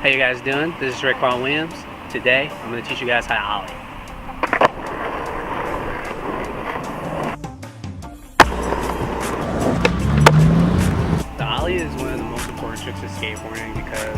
How you guys doing? This is Rick Williams. Today, I'm going to teach you guys how to ollie. The ollie is one of the most important tricks of skateboarding because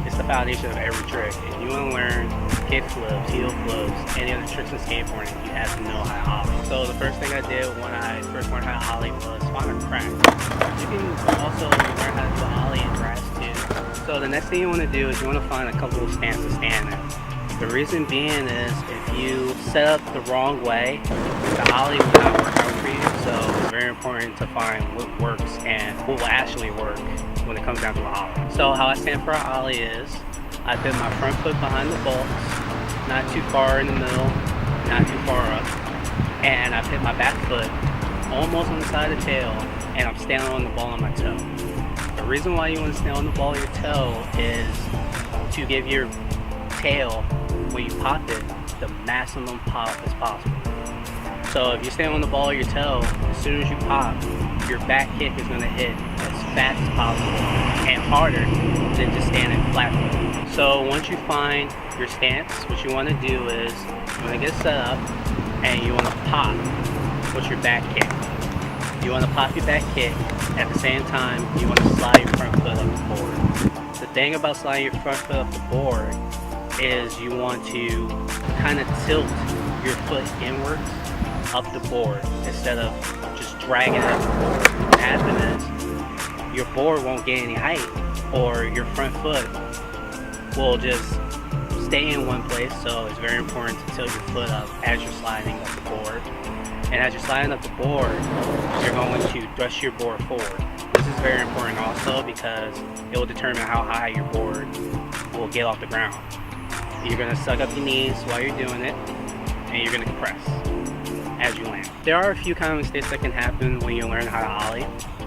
it's the foundation of every trick. If you want to learn kick flips, heel flips, any other tricks in skateboarding, you have to know how to ollie. So the first thing I did when I first learned how to ollie was find a crack. You can also learn how to do ollie in grass too. So the next thing you want to do is you want to find a couple of stands to stand in. The reason being is if you set up the wrong way, the ollie will not work out for you. So it's very important to find what works and what will actually work when it comes down to an ollie. So how I stand for an ollie is I put my front foot behind the bolts, not too far in the middle, not too far up, and I put my back foot almost on the side of the tail, and I'm standing on the ball of my toe. The reason why you want to stand on the ball of your toe is to give your tail, when you pop it, the maximum pop as possible. So if you stand on the ball of your toe, as soon as you pop, your back kick is going to hit as fast as possible and harder than just standing flat foot. So once you find your stance, what you want to do is you want to get set up and you want to pop with your back kick. You want to pop your back kick. At the same time, you want to slide your front foot up the board. The thing about sliding your front foot up the board is you want to kind of tilt your foot inwards up the board instead of just dragging it up the board. What happens is your board won't gain any height, or your front foot will just stay in one place. So it's very important to tilt your foot up as you're sliding up the board. And as you're sliding up the board, you're going to thrust your board forward. This is very important also because it will determine how high your board will get off the ground. You're going to suck up your knees while you're doing it, and you're going to compress as you land. There are a few common mistakes that can happen when you learn how to ollie.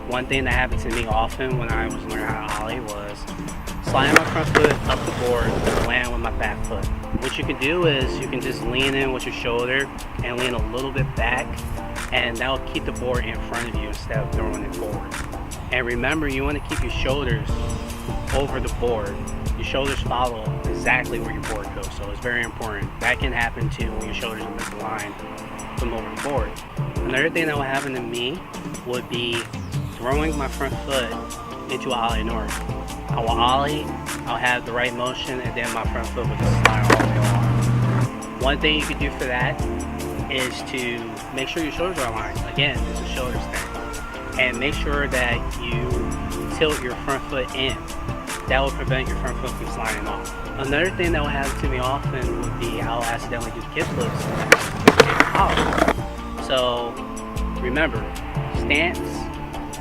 One thing that happened to me often when I was learning how to ollie was sliding my front foot up the board and land with my back foot. What you can do is you can just lean in with your shoulder and lean a little bit back, and that will keep the board in front of you instead of throwing it forward. And remember, you want to keep your shoulders over the board. Your shoulders follow exactly where your board goes, so it's very important. That can happen too when your shoulders are misaligned from over the board. Another thing that will happen to me would be throwing my front foot into an ollie north. I will ollie, I'll have the right motion, and then my front foot will just slide all the way along. One thing you can do for that is to make sure your shoulders are aligned. Again, it's a shoulders thing. And make sure that you tilt your front foot in. That will prevent your front foot from sliding off. Another thing that will happen to me often would be I'll accidentally do kick flips. So remember, stance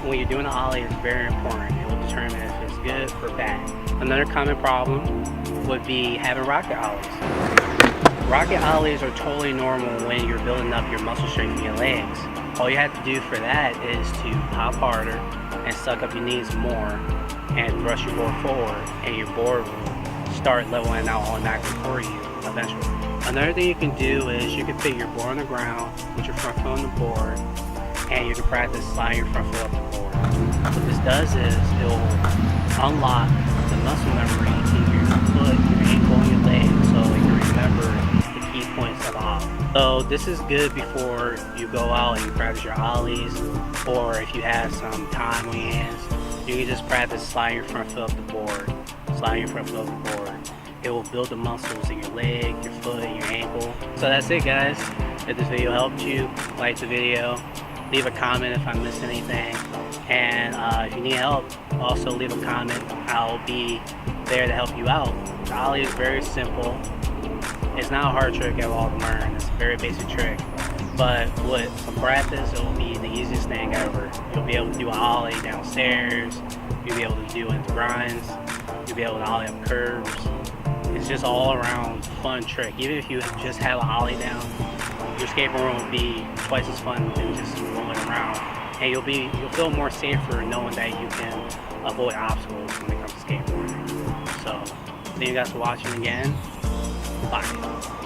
when you're doing an ollie is very important. It will determine if it's good or bad. Another common problem would be having rocket ollies. Rocket ollies are totally normal when you're building up your muscle strength in your legs. All you have to do for that is to pop harder and suck up your knees more and thrust your board forward, and your board will start leveling out automatically for you eventually. Another thing you can do is you can put your board on the ground with your front foot on the board, and you can practice sliding your front foot up the board. What this does is it will unlock the muscle memory in your foot, your ankle, and your leg, so you can remember the key points of the ollie. So this is good before you go out and you practice your ollies, or if you have some time on your hands, you can just practice sliding your front foot up the board, sliding your front foot up the board. It will build the muscles in your leg, your foot, and your ankle. So that's it, guys. If this video helped you, like the video, leave a comment if I missed anything, and if you need help, also leave a comment. I'll be there to help you out. The ollie is very simple. It's not a hard trick at all to learn. It's a very basic trick, but with some practice, it will be the easiest thing ever. You'll be able to do an ollie downstairs. You'll be able to do it in the grinds. You'll be able to ollie up curves. It's just all around fun trick. Even if you just have an ollie down, your skateboard will be twice as fun than just rolling around. And you'll feel more safer knowing that you can avoid obstacles when it comes to skateboarding. So thank you guys for watching again. Bye.